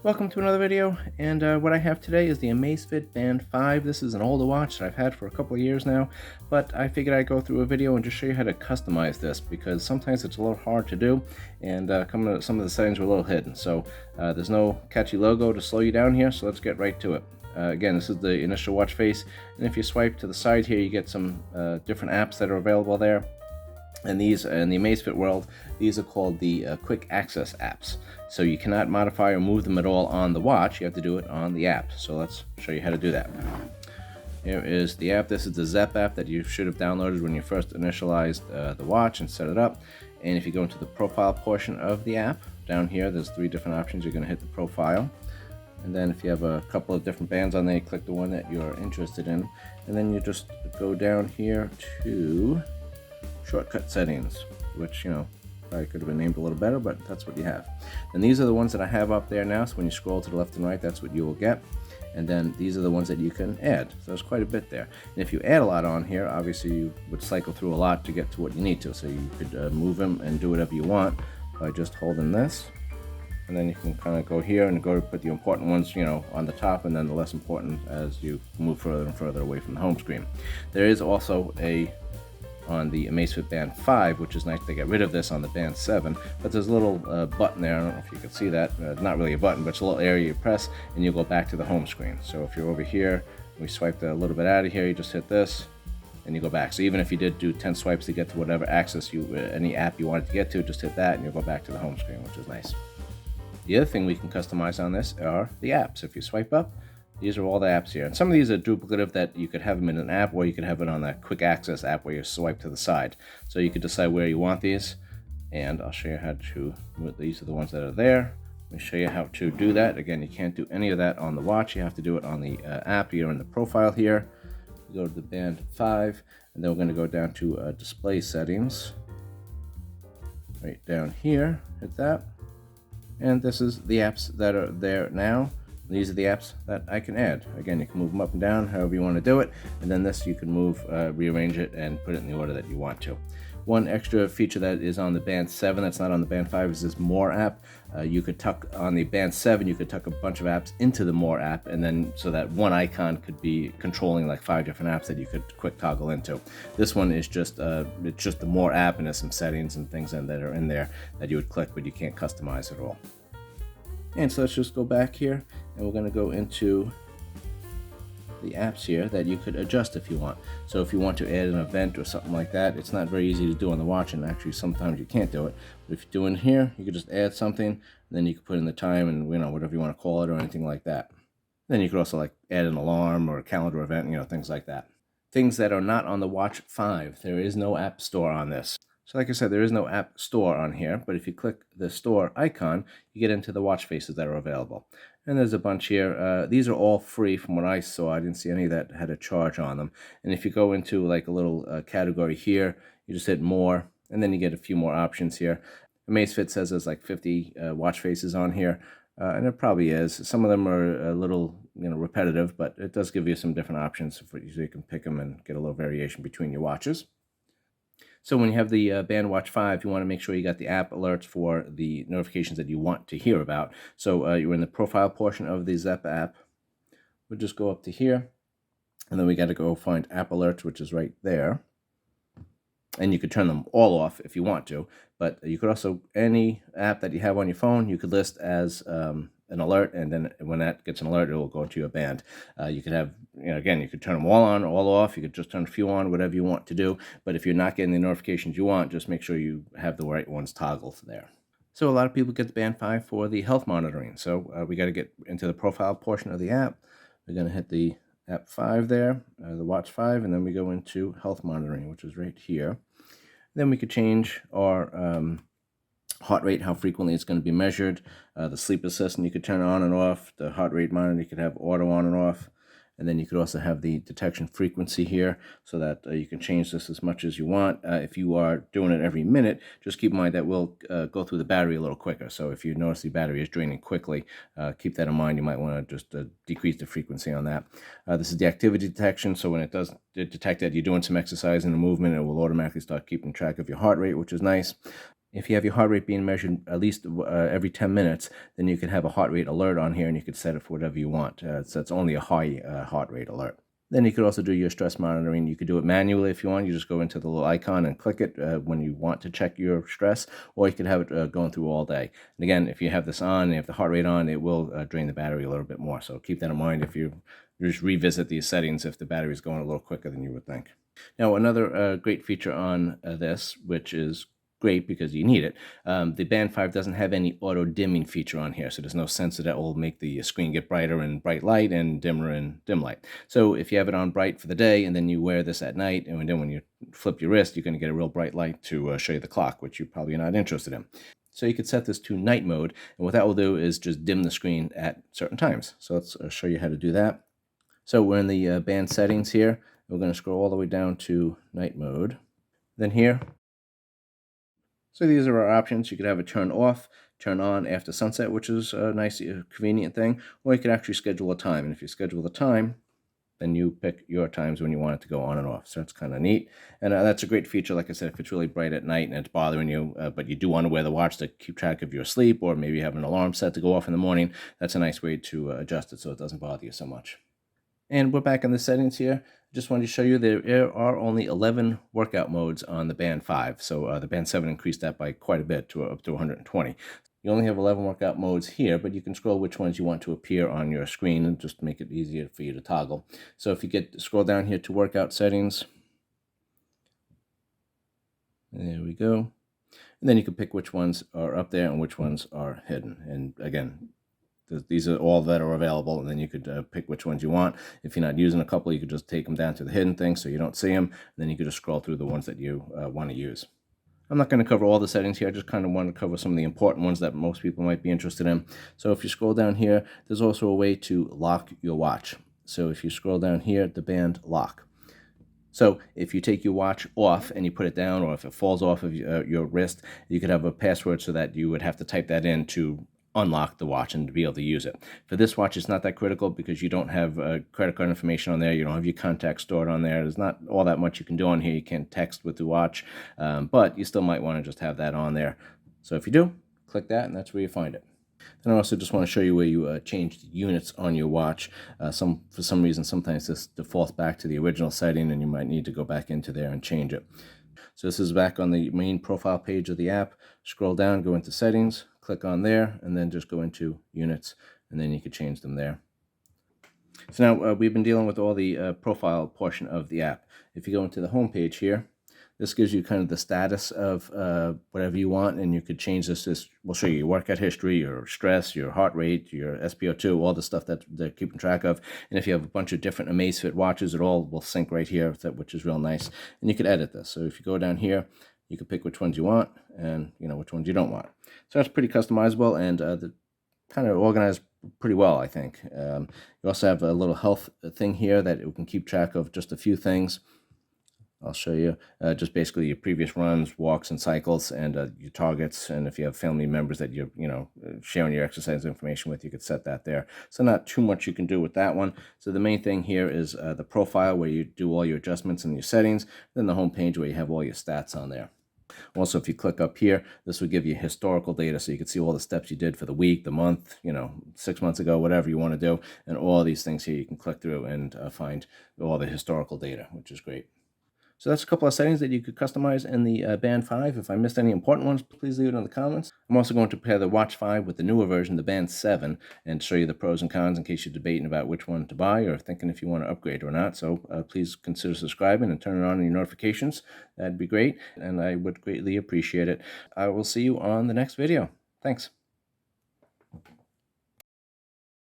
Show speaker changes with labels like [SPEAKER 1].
[SPEAKER 1] Welcome to another video, and what I have today is the Amazfit Band 5. This is an older watch that I've had for a couple of years now, but I figured I'd go through a video and just show you how to customize this, because sometimes it's a little hard to do, and some of the settings are a little hidden. So there's no catchy logo to slow you down here, so let's get right to it. Again, this is the initial watch face, and if you swipe to the side here, you get some different apps that are available there. And these, in the Amazfit world, these are called the quick access apps. So you cannot modify or move them at all on the watch. You have to do it on the app. So let's show you how to do that. Here is the app. This is the Zep app that you should have downloaded when you first initialized the watch and set it up. And if you go into the profile portion of the app, down here, there's 3 different options. You're going to hit the profile. And then if you have a couple of different bands on there, you click the one that you're interested in. And then you just go down here to shortcut settings, which, probably could have been named a little better, but that's what you have. And these are the ones that I have up there now, so when you scroll to the left and right, that's what you will get. And then these are the ones that you can add. So there's quite a bit there. And if you add a lot on here, obviously you would cycle through a lot to get to what you need to. So you could move them and do whatever you want by just holding this. And then you can kind of go here and go to put the important ones, on the top, and then the less important as you move further and further away from the home screen. There is also on the Amazfit Band 5, which is nice. They got rid of this on the Band 7, but there's a little button there. I don't know if you can see that. Not really a button, but it's a little area you press, and you'll go back to the home screen. So if you're over here, we swiped a little bit out of here, you just hit this, and you go back. So even if you did do 10 swipes to get to whatever access any app you wanted to get to, just hit that, and you'll go back to the home screen, which is nice. The other thing we can customize on this are the apps. If you swipe up, these are all the apps here. And some of these are duplicative that you could have them in an app, or you could have it on that quick access app where you swipe to the side. So you could decide where you want these. And I'll show you how to, these are the ones that are there. Let me show you how to do that. Again, you can't do any of that on the watch. You have to do it on the app. You're in the profile here. You go to the Band 5, and then we're going to go down to display settings. Right down here, hit that. And this is the apps that are there now. These are the apps that I can add. Again, you can move them up and down however you want to do it, and then this you can move, rearrange it, and put it in the order that you want to. One extra feature that is on the Band 7 that's not on the Band 5 is this More app. You could tuck on the Band 7, you could tuck a bunch of apps into the More app, and then so that one icon could be controlling like 5 different apps that you could quick toggle into. This one is just it's just the More app, and there's some settings and things that are in there that you would click, but you can't customize at all. And so let's just go back here, and we're going to go into the apps here that you could adjust if you want. So if you want to add an event or something like that, it's not very easy to do on the watch, and actually sometimes you can't do it. But if you're doing here, you could just add something, and then you can put in the time and whatever you want to call it or anything like that. Then you could also like add an alarm or a calendar event, things like that. Things that are not on the Watch 5. There is no app store on this. So like I said, there is no app store on here, but if you click the store icon, you get into the watch faces that are available. And there's a bunch here. These are all free from what I saw. I didn't see any that had a charge on them. And if you go into like a little category here, you just hit more, and then you get a few more options here. Amazfit says there's like 50 watch faces on here, and it probably is. Some of them are a little repetitive, but it does give you some different options so you can pick them and get a little variation between your watches. So when you have the Band Watch 5, you want to make sure you got the app alerts for the notifications that you want to hear about. So you're in the profile portion of the Zep app. We'll just go up to here, and then we got to go find app alerts, which is right there. And you could turn them all off if you want to, but you could also, any app that you have on your phone, you could list as an alert, and then when that gets an alert, it will go to your band. You could have, again, you could turn them all on, all off. You could just turn a few on, whatever you want to do. But if you're not getting the notifications you want, just make sure you have the right ones toggled there. So a lot of people get the Band 5 for the health monitoring. So we got to get into the profile portion of the app. We're going to hit the app 5 there, the Watch 5, and then we go into health monitoring, which is right here. Then we could change our heart rate, how frequently it's going to be measured. The sleep assistant you could turn on and off. The heart rate monitor you could have auto on and off. And then you could also have the detection frequency here so that you can change this as much as you want. If you are doing it every minute, just keep in mind that will go through the battery a little quicker. So if you notice the battery is draining quickly, keep that in mind. You might want to just decrease the frequency on that. This is the activity detection. So when it does detect that you're doing some exercise and a movement, it will automatically start keeping track of your heart rate, which is nice. If you have your heart rate being measured at least every 10 minutes, then you can have a heart rate alert on here, and you can set it for whatever you want. So it's only a high heart rate alert. Then you could also do your stress monitoring. You could do it manually if you want. You just go into the little icon and click it when you want to check your stress, or you could have it going through all day. And again, if you have this on, and you have the heart rate on, it will drain the battery a little bit more. So keep that in mind if you just revisit these settings if the battery is going a little quicker than you would think. Now, another great feature on this, which is great because you need it. The Band 5 doesn't have any auto dimming feature on here, so there's no sensor that will make the screen get brighter in bright light and dimmer in dim light. So if you have it on bright for the day and then you wear this at night, and then when you flip your wrist, you're going to get a real bright light to show you the clock, which you probably are not interested in. So you could set this to night mode, and what that will do is just dim the screen at certain times. So let's show you how to do that. So we're in the band settings here. We're going to scroll all the way down to night mode. Then here, so these are our options. You could have it turn off, turn on after sunset, which is a nice, convenient thing, or you could actually schedule a time. And if you schedule the time, then you pick your times when you want it to go on and off. So that's kind of neat. And that's a great feature, like I said, if it's really bright at night and it's bothering you, but you do want to wear the watch to keep track of your sleep, or maybe you have an alarm set to go off in the morning, that's a nice way to adjust it so it doesn't bother you so much. And we're back in the settings here. Just wanted to show you there are only 11 workout modes on the Band 5. So the Band 7 increased that by quite a bit to up to 120. You only have 11 workout modes here, but you can scroll which ones you want to appear on your screen and just make it easier for you to toggle. So if you scroll down here to workout settings, there we go. And then you can pick which ones are up there and which ones are hidden. And again, these are all that are available, and then you could pick which ones you want. If you're not using a couple, you could just take them down to the hidden thing so you don't see them, and then you could just scroll through the ones that you want to use. I'm not going to cover all the settings here. I just kind of want to cover some of the important ones that most people might be interested in. So if you scroll down here, there's also a way to lock your watch. So if you scroll down here, the band lock. So if you take your watch off and you put it down, or if it falls off of your wrist, you could have a password so that you would have to type that in to unlock the watch and to be able to use it. For this watch, it's not that critical because you don't have credit card information on there. You don't have your contacts stored on there. There's not all that much you can do on here. You can't text with the watch, but you still might want to just have that on there. So if you do, click that, and that's where you find it. And I also just want to show you where you change the units on your watch. For some reason, sometimes this defaults back to the original setting, and you might need to go back into there and change it. So this is back on the main profile page of the app. Scroll down, go into settings, click on there, and then just go into units, and then you can change them there. So now we've been dealing with all the profile portion of the app. If you go into the home page here, this gives you kind of the status of whatever you want, and you could change this. We'll show you your workout history, your stress, your heart rate, your SpO2, all the stuff that they're keeping track of. And if you have a bunch of different Amazfit watches, it all will sync right here, which is real nice. And you could edit this. So if you go down here, you can pick which ones you want and which ones you don't want. So that's pretty customizable, and they're kind of organized pretty well, I think. You also have a little health thing here that it can keep track of just a few things. I'll show you just basically your previous runs, walks, and cycles, and your targets. And if you have family members that you're, sharing your exercise information with, you could set that there. So not too much you can do with that one. So the main thing here is the profile, where you do all your adjustments and your settings. Then the home page, where you have all your stats on there. Also, if you click up here, this will give you historical data, so you can see all the steps you did for the week, the month, 6 months ago, whatever you want to do. And all these things here, you can click through and find all the historical data, which is great. So that's a couple of settings that you could customize in the Band 5. If I missed any important ones, please leave it in the comments. I'm also going to pair the Watch 5 with the newer version, the Band 7, and show you the pros and cons in case you're debating about which one to buy or thinking if you want to upgrade or not. So please consider subscribing and turning on your notifications. That'd be great, and I would greatly appreciate it. I will see you on the next video. Thanks.